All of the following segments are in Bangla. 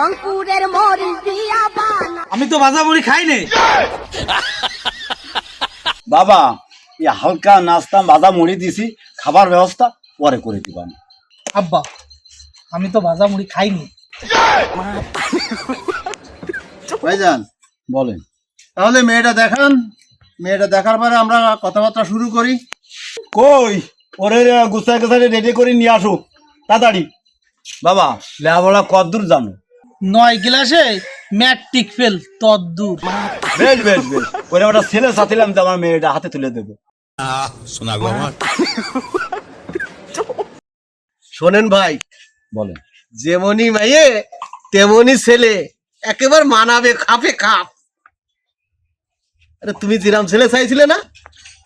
রংপুরের মরিচ দিয়া বানা। আমি তো ভাজা মুড়ি খাই নাই। বাবা এই হালকা নাস্তা ভাজা মুড়ি দিছি, খাবার ব্যবস্থা পরে করে দিবান। আব্বা আমি তো ভাজা মুড়ি খাইনি। ভাইজান বলেন। তাহলে মেয়েটা দেখান, মেয়েটা দেখার পরে আমরা কথাবার্তা শুরু করি। কই ওরে গুছাই গুছাই রেডি করে নিয়ে আসো তাড়াতাড়ি। বাবা লেখাপড়া কতদূর জানো? 9 ক্লাসে ম্যাট্রিক ফেল তদ্দূর। বেশ বেশ বেশ, ওরে একটা ছেলে সাথিলাম যে আমার মেয়েটা হাতে তুলে দেবো। শোনেন ভাই, বলেন। যেমনই মেয়ে তেমনই ছেলে, একেবারে মানাবে খাপে খাপ। আরে তুমি যেরাম ছেলে চাইছিলে না,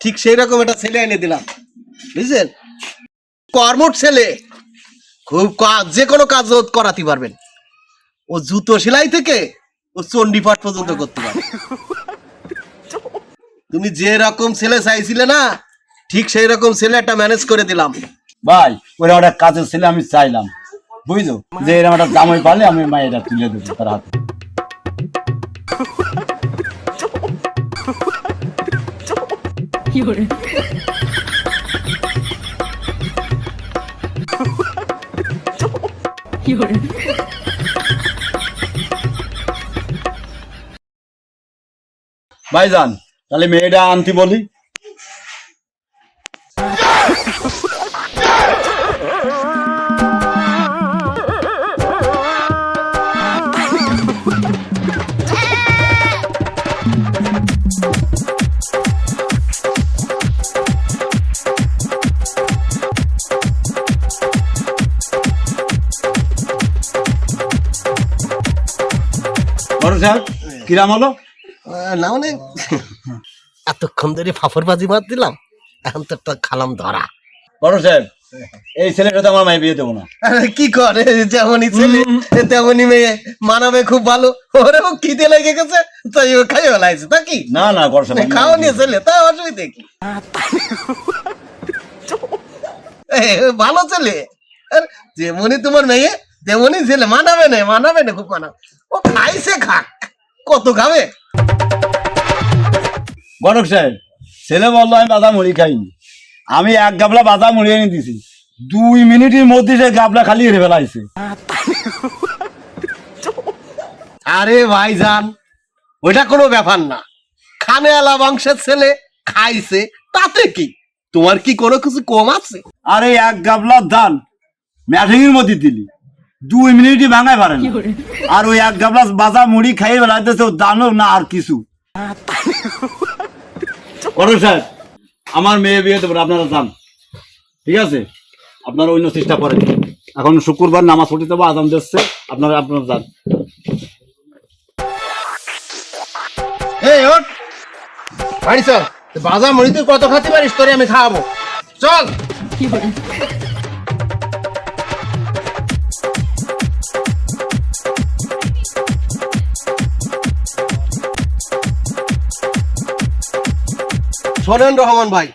ঠিক সেই রকম একটা ছেলে এনে দিলাম, বুঝছেন? কর্মঠ ছেলে, খুব কাজ, যে কোনো কাজ ও করাতে পারবেন। ও জুতো সেলাই থেকে ও চণ্ডীপাঠ পর্যন্ত করতে পারবে। তুমি যে রকম ছেলে চাইছিলে না, ঠিক সেই রকম ছেলে একটা ম্যানেজ করে দিলাম। ভাই ওরা একটা কাজের ছেলে আমি চাইলাম, বুঝলো, যে এরকম একটা জামাই পালে আমি মায়েরা তুলে দেবো তার হাতে। ভাইজান তাহলে মেয়েটা আনতে বলি। বড় সাহেব কিরাম হলো? না মানে এতক্ষণ ধরে ফাফরবাজি মার দিলাম, এখন তো একটা খালাম ধরা। বড় সাহেব এই ছেলেটা তো আমার মায়ের বিয়ে দেবো না। কি করে, যেমনই ছেলে তেমনই মেয়ে, মানাবে খুব ভালো। ওরেও খিদে লেগে গেছে, তাই ও খাই ফেলাইছে, তা কি? না না বড় সাহেব খাও নিয়ে ছেলে, তা অসুবিধা কি? ভালো ছেলে, যেমনই তোমার মেয়ে তেমনই ছেলে, মানাবে না, মানাবে না, খুব মানাবে। ও খাইছে খাক, কত খাবে? গণক সাহেব ছেলে বললো আমি বাদা মুড়ি খাইনি, আমি এক গাবলা বাদা মুড়ি এনে দিছি, 2 মিনিটের মধ্যে সে গাবলা খালি হেরে ফেলাইছে। আরে ভাইজান ওইটা কোনো ব্যাপার না, খানে আলা বংশের ছেলে খাইছে, তাতে কি? তোমার কি কোনো কিছু কম আছে? আরে এক গাবলার ধান ম্যাঠিংয়ের মধ্যে দিলি 2 মিনিটই ভাঙায় পারে না, আর ওই এক গাবলা বাজা মুড়ি খাইয়ে বেড়াইতেছে, ও দানো না আর কিছু। গণক সাহেব আমার মেয়ে বিয়ে দেবো, আপনারা যান, ঠিক আছে? আপনারা অন্য চেষ্টা করেন, এখন শুক্রবার নামাজ পড়তে যাবো, আজান দিচ্ছে, আপনারা যান। এই ওঠ, বাড়ি চল, বাজা মুড়ি তুই কত খাতে পারিস, তোরে আমি খাওয়াবো, চল। শোনেন রহমান ভাই,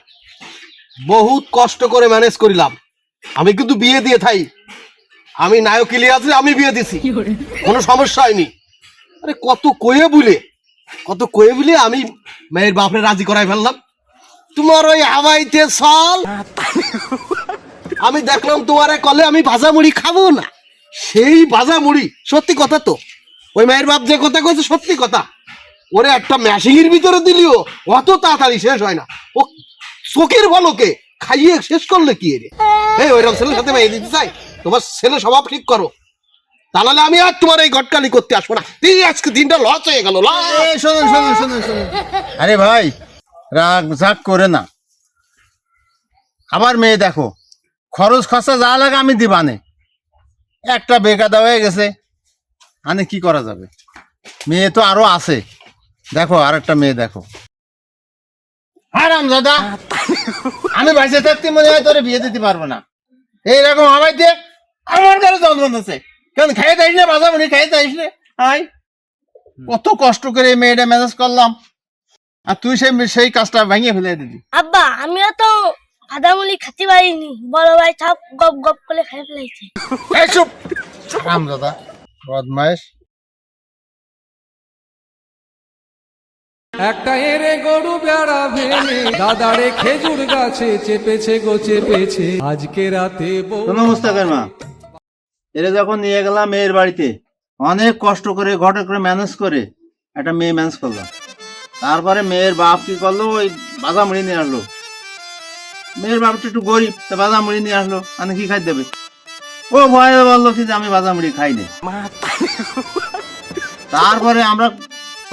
বহুত কষ্ট করে ম্যানেজ করিলাম, আমি কিন্তু বিয়ে দিয়ে থাই, আমি নায়ক ইলিয়াসে আমি বিয়ে দিছি, কোনো সমস্যা হয়নি। আরে কত কয়ে বলে আমি মেয়ের বাপরে রাজি করাই ফেললাম। তোমার ওই হাওয়াইতে চল, আমি দেখলাম তোমার কলে আমি ভাজা মুড়ি খাবো না, সেই ভাজা মুড়ি, সত্যি কথা তো, ওই মেয়ের বাপ যে কথা কইছে সত্যি কথা, ওরে একটা ম্যাশিংয়ের ভিতরে দিলিও অত তাড়াতাড়ি শেষ হয় না, ও চোখের বলকে খাইয়ে শেষ করলে কি রে? এই ওইরকম ছেলের সাথে মেয়ে দিতে চাই, তোমার ছেলে স্বভাব ঠিক করো, তা নাহলে আমি আর তোমার এই ঘটকালি করতে আসবো না। তুই আজকে দিনটা লস হয়ে গেল। শোনেন, আরে ভাই রাগ ঝাক করে না, আবার মেয়ে দেখো, খরচ খরচা যা লাগে আমি দিবানে, একটা বেকাদা হয়ে গেছে, আনে কি করা যাবে? মেয়ে তো আরো আছে, দেখো আর একটা মেয়ে দেখো। আরাম দাদা, আমি বাইসে থাকতে মনে হয় তোরে বিয়ে দিতে পারবো না, এইরকম আমায় দিয়ে আমার কাছে জন্ম আছে, কেন খাইয়ে যাইস না বাজা মুড়ি, খাইয়ে যাইস না? আই কত কষ্ট করে এই মেয়েটা ম্যানেজ করলাম, আর তুই সেই কাজটা ভেঙে ফেলে দিবি। আব্বা আমিও তো ভাদামুলি খেতে পারিনি, বড় ভাই সব গপ গপ করে খেয়ে ফেলেছে। এই চুপ, আরাম দাদা, বদমাইশ। একটা এরে গরু বেড়া ভেঙে দাদারে খেজুর গাছে চেপেছে গো চেপেছে আজকে রাতে বউ শোনো মুস্তাকের মা, এরা যখন নিয়ে গেলাম মেয়ের বাড়িতে, অনেক কষ্ট করে ঘটে করে ম্যানেজ করে একটা মেয়ে ম্যানেজ করলাম। তারপরে মেয়ের বাপ কি করলো, ওই বাজা মুড়ি নিয়ে আসলো। মেয়ের বাপটা একটু গরিব, তা বাজা মুড়ি নিয়ে আসলো, মানে কি খাই দেবে? ও ভয়ে বললো কি যে আমি বাজা মুড়ি খাই না। তারপরে আমরা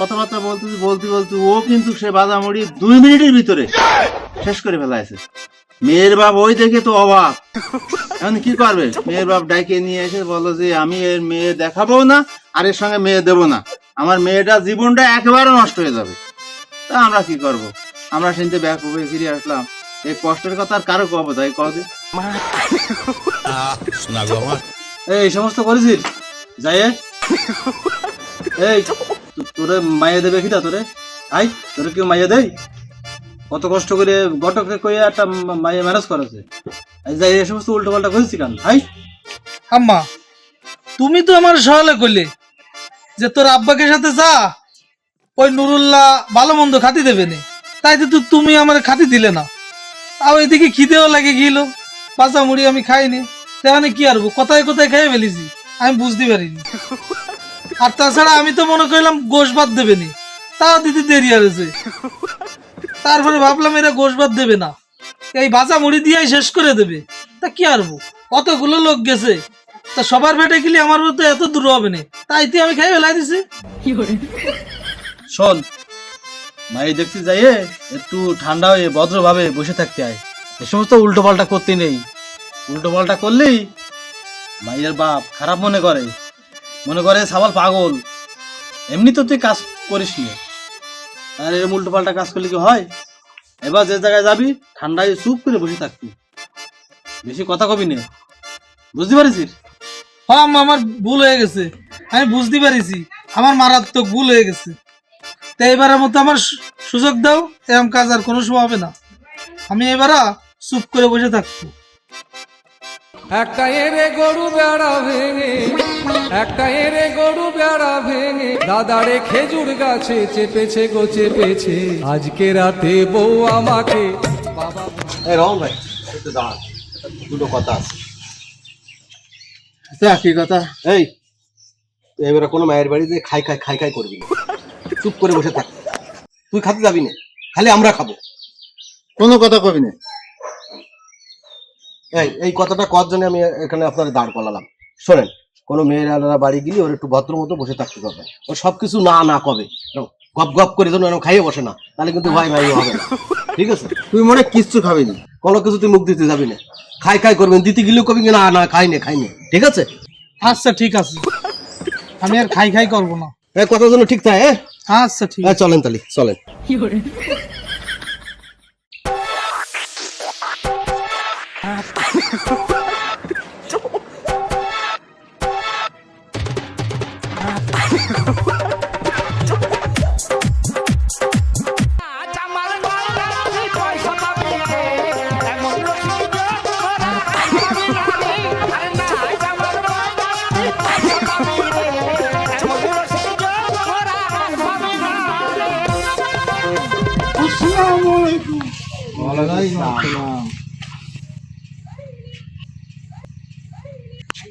কথাবার্তা বলতে বলতে ও কিন্তু সে বাজা মুড়ি 2 মিনিটের ভিতরে শেষ করে ফেলাইছে। মেয়ের বাপ ওই দেখে তো অবাক। এখন কি করবে? মেয়ের বাপ ডাইকে নিয়ে এসে বললো যে আমি এর মেয়ে দেখাবো না, আর এর সঙ্গে মেয়ে দেবো না, আমার মেয়েটা জীবনটা একেবারে নষ্ট হয়ে যাবে। তা আমরা কি করব? আমরা সেদিন ব্যাক হয়ে ফিরে আসলাম। এই কষ্টের কথা আর কারো কব তাই কবে? এই সমস্ত করেছিস যাই এই তোরে মাইয়া দেবে কিটা? তোরে আই তোরে কেউ মাইয়া দেয়? কত কষ্ট করে গটকে কইয়া একটা মাইয়া ম্যানেজ করেছে, যাই এই সমস্ত উল্টো পাল্টা করেছি কেন? হাই আম্মা, তুমি তো আমার সহালে করলে যে তোর আব্বাকে সাথে যা, ওই নুরুল্লাহ ভালো মন্দ খাতি দেবে না, তাই তো তুমি আমার খাতি দিলে না। আর ওইদিকে খিদেও লাগে গেল, বাজা মুড়ি আমি খাইনি, সেখানে কি আরবো, কোথায় কোথায় খেয়ে ফেলেছি আমি বুঝতে পারিনি। আর তাছাড়া আমি তো মনে করলাম গোশ ভাত দেবে নি, তাও দিতে দেরি হয়েছে। তারপরে ভাবলাম এরা গোশ ভাত দেবে না, এই বাজা মুড়ি দিয়েই শেষ করে দেবে। তা কি আরবো, কতগুলো লোক গেছে, তা সবার পেটে গেলে আমার মতো এত দূর হবে না, তাই তো আমি খাই ফেলাই দিছি। শোন, মাই দেখতে যাইয়ে একটু ঠান্ডা হয়ে ভদ্রভাবে বসে থাকতে হয়, এ সমস্ত উল্টো পাল্টা করতে নেই। উল্টো পাল্টা করলেই মাইয়ের বাপ খারাপ মনে করে সাবাল পাগল। এমনি তো তুই কাজ করিস নি, আর এরকম উল্টো পাল্টা কাজ করলে কি হয়? এবার যে জায়গায় যাবি ঠান্ডায় চুপ করে বসে থাকবি, বেশি কথা কবি না, বুঝতে পারিস? হ্যাঁ আম্মা, আমার ভুল হয়ে গেছে, আমি বুঝতে পারিছি আমার মারাত্মক ভুল হয়ে গেছে। তো এবারের মতো আমার সুযোগ দাও, এরকম কাজ আর কোনো সময় হবে না। আমি এবারা চুপ করে বসে থাকবো। একটা এরে গরু বেড়া ভেঙে একটা এরে গরু বেড়া ভেঙে দাদারে খেজুর গাছে চেপেছে গো চেপেছে আজকে রাতে বউ আমাকে বাবা এই রহমান ভাই, একটু দাঁড়ান, দুটো কথা আছে। কি কথা? এই এবারে কোনো মায়ের বাড়ি যে খাই খাই করবি না, চুপ করে বসে থাক। তুই খাতে যাবি না, খালি আমরা খাবো। কোনো কথা কবি না। এই কথাটা কর জন্য আমি এখানে আপনার দাঁড় করালাম। শোনেন, কোনো মেয়ের আলাদা বাড়ি গেলে ওর একটু ভদ্র মতো বসে থাকতে হবে। ও সবকিছু না কবে গপ গপ করে যেন খাইয়ে বসে না, তাহলে কিন্তু ভাই হবে না, ঠিক আছে? তুই মনে কিচ্ছু খাবি না, কোনো কিছু তুই মুখ দিতে যাবি না, খাই করবেন, দিতে গেলেও কবি না খাই না, ঠিক আছে? আচ্ছা ঠিক আছে, আমি আর খাই করবো না। এই কথার জন্য ঠিক থাকে। আচ্ছা ঠিক আছে, চলেন তাহলে চলেন।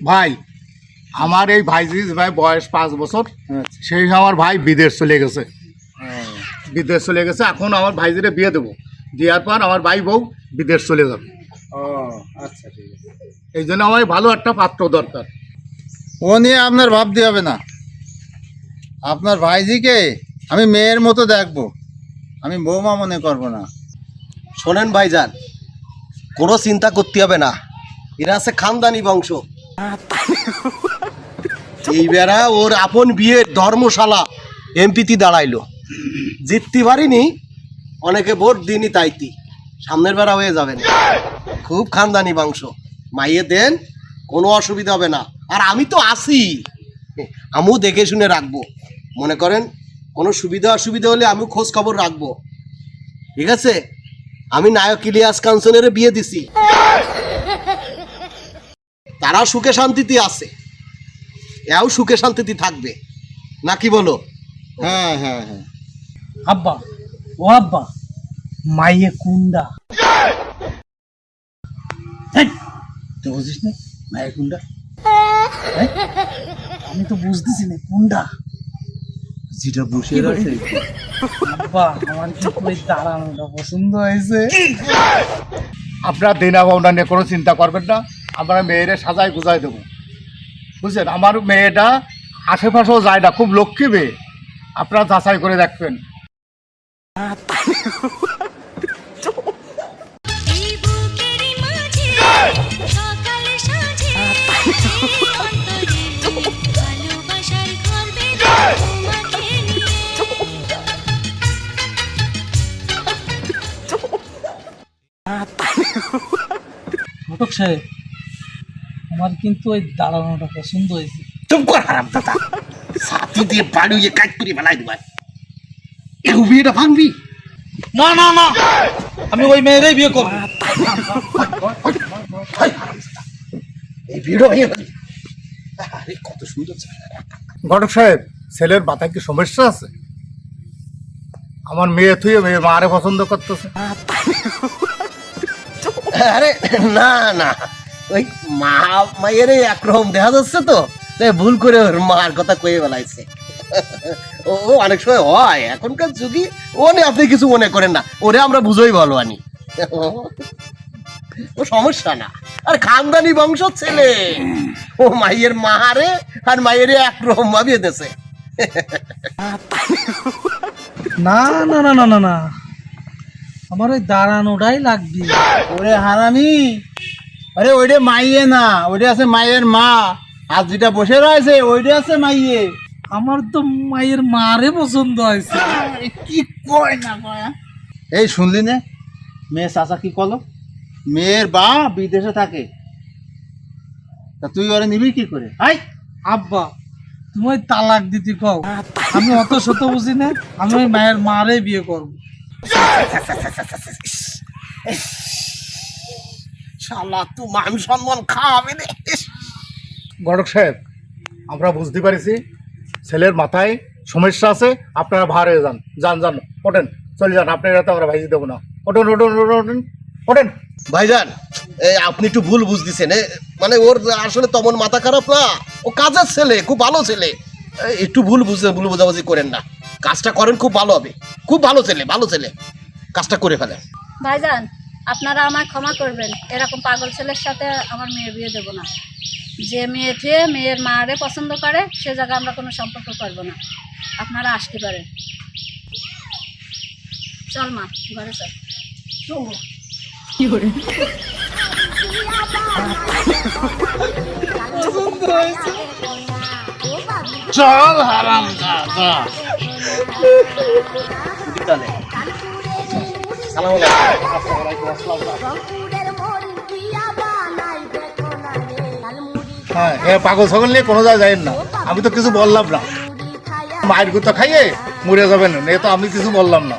ভাই, আমার এই ভাইজিস ভাই বয়স 5 বছর, সেই আমার ভাই বিদেশ চলে গেছে। এখন আমার ভাইজিরে বিয়ে দেবো, দেওয়ার পর আমার ভাই বউ বিদেশ চলে যাবে। আচ্ছা ঠিক আছে। এই জন্য আমার ভালো একটা পাত্র দরকার। ও নিয়ে আপনার ভাবতে হবে না, আপনার ভাইজিকে আমি মেয়ের মতো দেখবো, আমি বৌমা মনে করবো না। শোনেন ভাইজান, কোনো চিন্তা করতে হবে না, এরা আছে খানদানি বংশ। এই বেড়া ওর আপন বিয়ের ধর্মশালা এমপিতে দাঁড়াইলো, জিততে পারিনি, অনেকে ভোট দিনই তাইতি, সামনের বেড়া হয়ে যাবেন। খুব খানদানি বংশ, মাইয়ে দেন, কোনো অসুবিধা হবে না। আর আমি তো আছি, আমিও দেখে শুনে রাখবো। মনে করেন কোনো সুবিধা অসুবিধা হলে আমিও খোঁজ খবর রাখবো, ঠিক আছে? আমি নায়ক ইলিয়াস কাঞ্চনের বিয়ে দিছি, তারা সুখে শান্তিতে আছে, এও সুখে শান্তিতে থাকবে, নাকি বলো? হ্যাঁ, আব্বা, ও আব্বা, মাইয়ে কুন্ডা। হেই, তুই বুঝিস না মাইয়ে কুন্ডা? হেই, আমি তো বুঝতেছি না কুন্ডা। যেটা বসে আছে আব্বা, আমার কিন্তু ওই দাঁড়ানোটা পছন্দ হয়েছে। আপনার দেনা পাওনা নিয়ে কোনো চিন্তা করবেন না, আমরা মেয়েরে সাজাই গুজাই দেবো, বুঝছেন? আমার মেয়েটা আশেপাশেও যায় না, খুব লক্ষ্মী মেয়ে, আপনারা যাচাই করে দেখবেন। এই বুকেরই মাঝে সকাল সাঁঝে অন্তরে ভালোবাসার ঘর বেঁধে তোমাকে নিয়ে ঘটক সাহেব, আমার কিন্তু ওই দাঁড়ানোটা পছন্দ হয়েছে। চুপ কর হারাম দাদা, সাথী দিয়ে বাড়িয়ে কাজ করে বেলায় দেবাই, এই বিয়েটা ভাঙবি? না না না, আমি ওই মেয়েরাই বিয়ে করবো। এই বিয়েটা ভেঙে ফেলি। আরে কত সুন্দর ছেলে। ঘটক সাহেব, ছেলের মাথায় কি সমস্যা আছে? আমার মেয়ে থুয়ে মেয়ে মারে পছন্দ করতেছে। আরে না না, ওই মা মায়ের একরকম দেখা যাচ্ছে তো, তাই ভুল করে ওর মার কথা কয়ে বেলাইছে। ও অনেক সময় হয় এখনকার যুগে, ও নিয়ে আপনি কিছু মনে করেন না, ওরে আমরা বুঝোই ভালো আনি, ও সমস্যা না। আর খানদানি বংশ ছেলে, ও মাইয়ের মাহারে আর মায়ের একরকম ভাবিয়ে দিয়েছে। না না না না না না, আমার ওই দাঁড়ানোটাই লাগবে। ওরে হারামি, আরে ওইটা মাইয়ে না, ওইটা আছে মায়ের মা। আর যেটা বসে রয়েছে ওইটা আছে মাইয়ে। আমার তো মায়ের মারে পছন্দ হয়েছে। কি কয় না কয়? এই শুনলি না মেয়ে চাচা কি কলো? মেয়ের বা বিদেশে থাকে, তা তুই ওরে নিবি কি করে? হাই, আব্বা, তুমি ওই তালাক দিতে কও, আমি অত শত বুঝি না, আমি ওই মায়ের মারে বিয়ে করবো। শালা তুই মান সম্মান খাওয়াবে না। ঘটক সাহেব, আমরা বুঝতে পারিছি ছেলের মাথায় সমস্যা আছে, আপনারা ভার হয়ে যান, যান যান, ওঠেন, চলে যান, আপনারা তো আমরা ভাইজি দেবো না। ওঠেন ওঠেন ওঠেন ওঠেন ওঠেন। ভাইজান, এই আপনি একটু ভুল বুঝতেছেন, মানে ওর আসলে তেমন মাথা খারাপ না, ও কাজের ছেলে, খুব ভালো ছেলে, একটু ভুল বোঝাবুঝি করেন না, কাজটা করেন খুব ভালো হবে, খুব ভালো ছেলে, ভালো ছেলে, কাজটা করে ফেলেন। ভাইজান, আপনারা আমায় ক্ষমা করবেন, এরকম পাগল ছেলের সাথে আমার মেয়ে বিয়ে দেবো না। যে মেয়ে থেকে মেয়ের মারে পছন্দ করে সে জায়গায় আমরা কোনো সম্পর্ক করবো না। আপনারা আসতে পারেন। চল মা, ঘরে চল। চল হারাম দাদা। সালাম হ্যাঁ, এ পাগল ছাগল নিয়ে কোনো জায়গায় যাবেন না, আমি তো কিছু বললাম না। মায়ের গুতো খাইয়ে মরে যাবেন, এ তো আমি কিছু বললাম না।